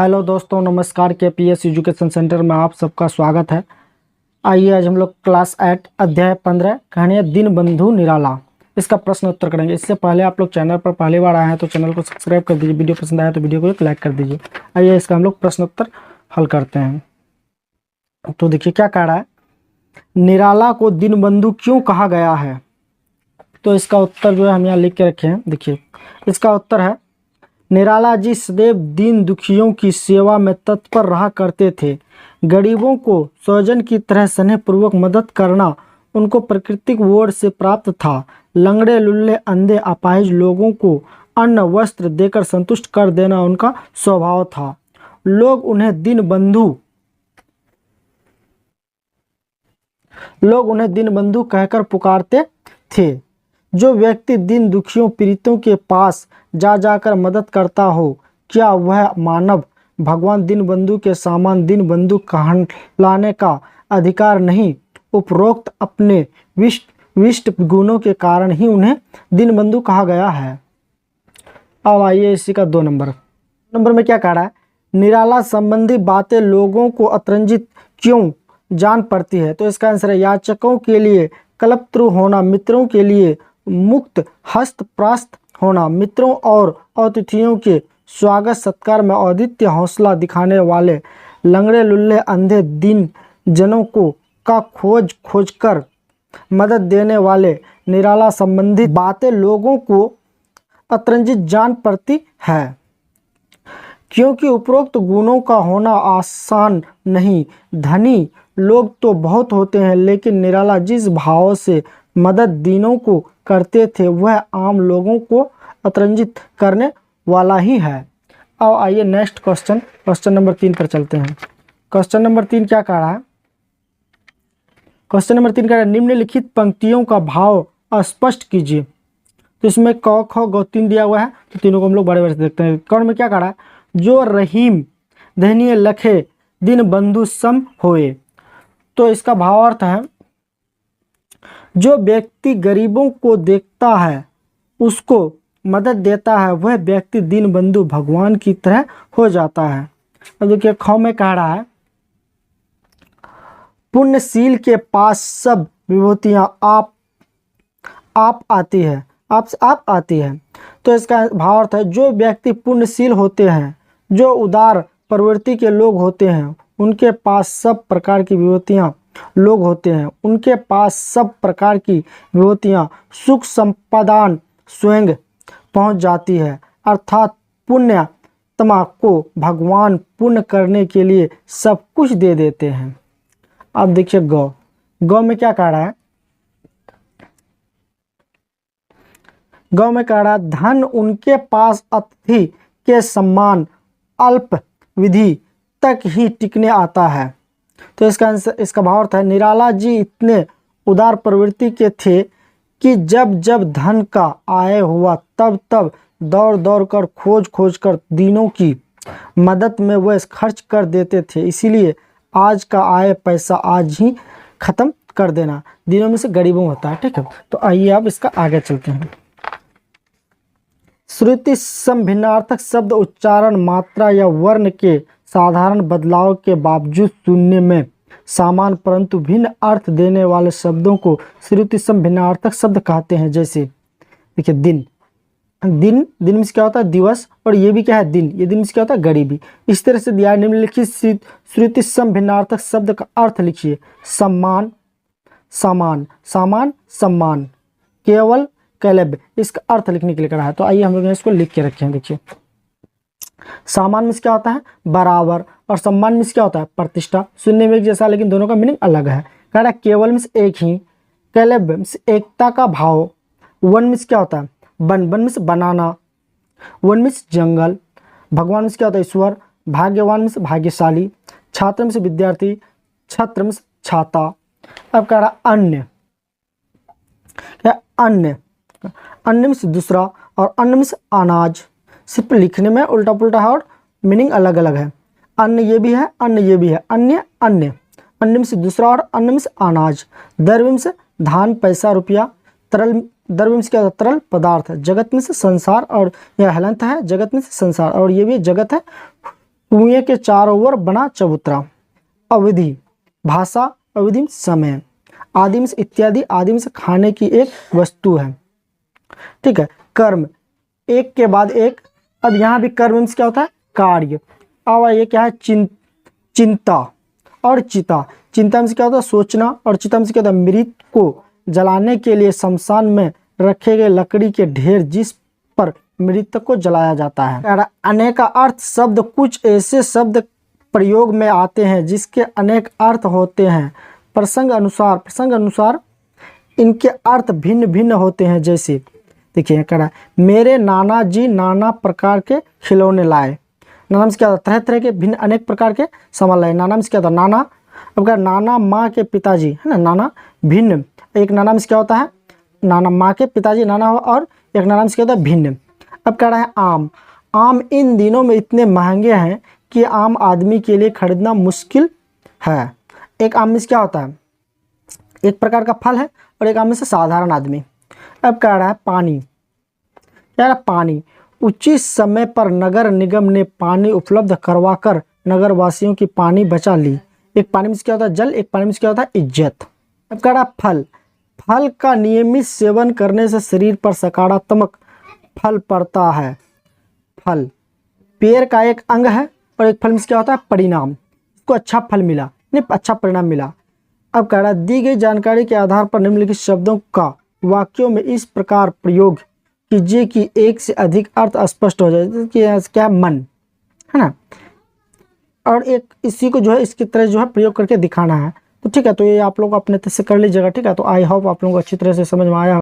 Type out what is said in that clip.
Hello दोस्तों, नमस्कार। KPS education centre में आप सबका स्वागत है। आइए आज हम लोग क्लास 8 अध्याय 15 कहानियाँ दीनबंधु निराला इसका प्रश्न उत्तर करेंगे। इससे पहले आप लोग चैनल पर पहली बार आए हैं तो चैनल को सब्सक्राइब कर दीजिए। वीडियो पसंद आया तो वीडियो को एक लाइक कर दीजिए। आइए इसका हम लोग प्रश्न उत्तर हल करते हैं। तो देखिए क्या कह रहा है, निराला को दीनबंधु क्यों कहा गया है। तो इसका उत्तर जो है हम यहाँ लिख के रखे हैं। देखिए इसका उत्तर है, निराला जी सदैव दीन दुखियों की सेवा में तत्पर रहा करते थे। गरीबों को स्वजन की तरह स्नेहपूर्वक मदद करना उनको प्राकृतिक ओर से प्राप्त था। लंगड़े लुल्ले अंधे अपाहिज लोगों को अन्न वस्त्र देकर संतुष्ट कर देना उनका स्वभाव था। लोग उन्हें दीनबंधु कहकर पुकारते थे। जो व्यक्ति दीन दुखियों पीड़ितों के पास जा जाकर मदद करता हो, क्या वह मानव भगवान दीनबंधु के समान दीनबंधु कहलाने का अधिकार नहीं। उपरोक्त अपने विशिष्ट गुणों के कारण ही उन्हें दीनबंधु कहा गया है। अब आइए इसी का 2 नंबर में क्या कह रहा है, निराला संबंधी बातें लोगों को अतरंजित क्यों जान पड़ती है। तो इसका आंसर है, याचकों के लिए कल्पत्रु होना, मित्रों के लिए मुक्त हस्त प्रास्त होना, मित्रों और अतिथियों के स्वागत सत्कार में औदित्य हौसला दिखाने वाले, लंगड़े लुल्ले अंधे दीन जनों को का खोज कर मदद देने वाले निराला संबंधी बातें लोगों को अतरंजित जान पड़ती है। क्योंकि उपरोक्त गुणों का होना आसान नहीं। धनी लोग तो बहुत होते हैं, लेकिन निराला जिस भाव से मदद दीनों को करते थे वह आम लोगों को अतरंजित करने वाला ही है। अब आइए नेक्स्ट क्वेश्चन नंबर 3 पर चलते हैं। क्वेश्चन नंबर 3 क्या कह रहा है, क्वेश्चन नंबर 3 कह रहा है, निम्नलिखित पंक्तियों का भाव स्पष्ट कीजिए। तो इसमें क ख ग 3 दिया हुआ है, तो तीनों को हम लोग बड़े बड़े से देखते हैं। कौन में क्या कह रहा है, जो रहीम दहनीय लखे दीनबंधु सम होए। तो इसका भावार्थ है, जो व्यक्ति गरीबों को देखता है, उसको मदद देता है, वह व्यक्ति दीनबंधु भगवान की तरह हो जाता है। अब देखिए ख में कह रहा है, पुण्यशील के पास सब विभूतियां आप आती है। तो इसका भावार्थ है, जो व्यक्ति पुण्यशील होते हैं, जो उदार प्रवृत्ति के लोग होते हैं, उनके पास सब प्रकार की विभूतियां उनके पास सब प्रकार की विभूतियां सुख संपदान स्वयं पहुंच जाती है। अर्थात पुण्यात्मा को भगवान पुण्य करने के लिए सब कुछ दे देते हैं। अब देखिए गौ में क्या कह रहा है, गौ में कह रहा है, धन उनके पास अतिथि के सम्मान अल्प विधि तक ही टिकने आता है। तो इसका भावार्थ है, निराला जी इतने उदार प्रवृत्ति के थे कि जब जब धन का आय हुआ तब तब दौड़ कर खोज कर दीनों की मदद में वह खर्च कर देते थे। इसीलिए आज का आय पैसा आज ही खत्म कर देना दीनों में से गरीबों होता है। ठीक है, तो आइए अब इसका आगे चलते हैं। श्रुति संभिन्नार्थक शब्द उच्चारण मात्रा या वर्ण के साधारण बदलाव के बावजूद सुनने में समान परंतु भिन्न अर्थ देने वाले शब्दों को श्रुति संभिन्नार्थक शब्द कहते हैं। जैसे देखिए दिन में क्या होता है, दिवस, और ये भी क्या है दिन, ये दिन में क्या होता है, गरीबी। इस तरह से दिया निम्नलिखित श्रुति संभिन्नार्थक शब्द का अर्थ लिखिए। सम्मान सामान, सामान सम्मान, केवल कैलब, इसका अर्थ लिखने के लिए कहा है। तो आइए हम लोग इसको लिख के रखे हैं। देखिए सामान में क्या होता है, बराबर, और सम्मान में क्या होता है, प्रतिष्ठा। सुनने में एक जैसा, लेकिन दोनों का मीनिंग अलग है। कह रहा है केवल में एक ही, कैलब में एकता का भाव, वन में क्या होता है, वन में बनाना, वन में जंगल, भगवान में क्या होता है, ईश्वर, भाग्यवान में भाग्यशाली, छात्र में विद्यार्थी, छत्र में छाता। अब कह रहा अन्य, अन्य में दूसरा, और अन्न में अनाज। सिर्फ लिखने में उल्टा पुल्टा है और मीनिंग अलग अलग है। अन्न ये भी है, अन्न ये भी है, अन्य अन्न में से दूसरा और अन्न में से अनाज। द्रव्य में से धान पैसा रुपया, तरल द्रव्य में से क्या होता है, तरल पदार्थ। जगत में से संसार, और यह हलंत है, जगत में से संसार, और ये भी जगत है कुएं के चारों ओर बना चबूतरा। अवधि, भाषा, अवधि समय, आदिम से इत्यादि, आदिम से खाने की एक वस्तु है। ठीक है। कर्म, एक के बाद एक। अब यहाँ भी कर्म से क्या होता है, कार्य। अब ये क्या है, चिंता और चिता। चिंता में से क्या होता है, सोचना, और चिता में से क्या होता है, मृत को जलाने के लिए शमशान में रखे गए लकड़ी के ढेर जिस पर मृतक को जलाया जाता है। अनेक अर्थ शब्द, कुछ ऐसे शब्द प्रयोग में आते हैं जिसके अनेक अर्थ होते हैं। प्रसंग अनुसार इनके अर्थ भिन्न भिन्न होते हैं। जैसे देखिए कह रहा है, मेरे नाना जी नाना प्रकार के खिलौने लाए। नाना में से क्या था, तरह तरह के भिन्न अनेक प्रकार के सामान लाए। नाना में से क्या था, नाना। अब कह नाना माँ के पिताजी, है ना, नाना भिन्न। एक नाना में से क्या होता है, नाना माँ के पिताजी नाना हो, और एक नाना में से क्या होता है, भिन्न। अब कह रहा है आम। आम इन दिनों में इतने महंगे हैं कि आम आदमी के लिए खरीदना मुश्किल है। एक आम में से क्या होता है, एक प्रकार का फल है, और एक आम में से साधारण आदमी। अब कह रहा है पानी। क्या है, पानी। उचित समय पर नगर निगम ने पानी उपलब्ध करवाकर नगर वासियों की पानी बचा ली। एक पानी में से क्या होता है, जल। एक पानी में से क्या होता है, इज्जत। अब कह रहा है फल। फल का नियमित सेवन करने से शरीर पर सकारात्मक फल पड़ता है। फल पेड़ का एक अंग है, और एक फल में से क्या होता है, परिणाम। इसको अच्छा फल मिला, नहीं अच्छा परिणाम मिला। अब कह रहा है दी गई जानकारी के आधार पर निम्नलिखित शब्दों का वाक्यों में इस प्रकार प्रयोग कीजिए कि एक से अधिक अर्थ स्पष्ट हो जाए। कि क्या, मन, है ना, और एक इसी को जो है इसकी तरह जो है प्रयोग करके दिखाना है। तो ठीक है, तो ये आप लोग अपने तरह से कर लीजिएगा। ठीक है, तो आई होप आप लोगों को अच्छी तरह से समझ में आया।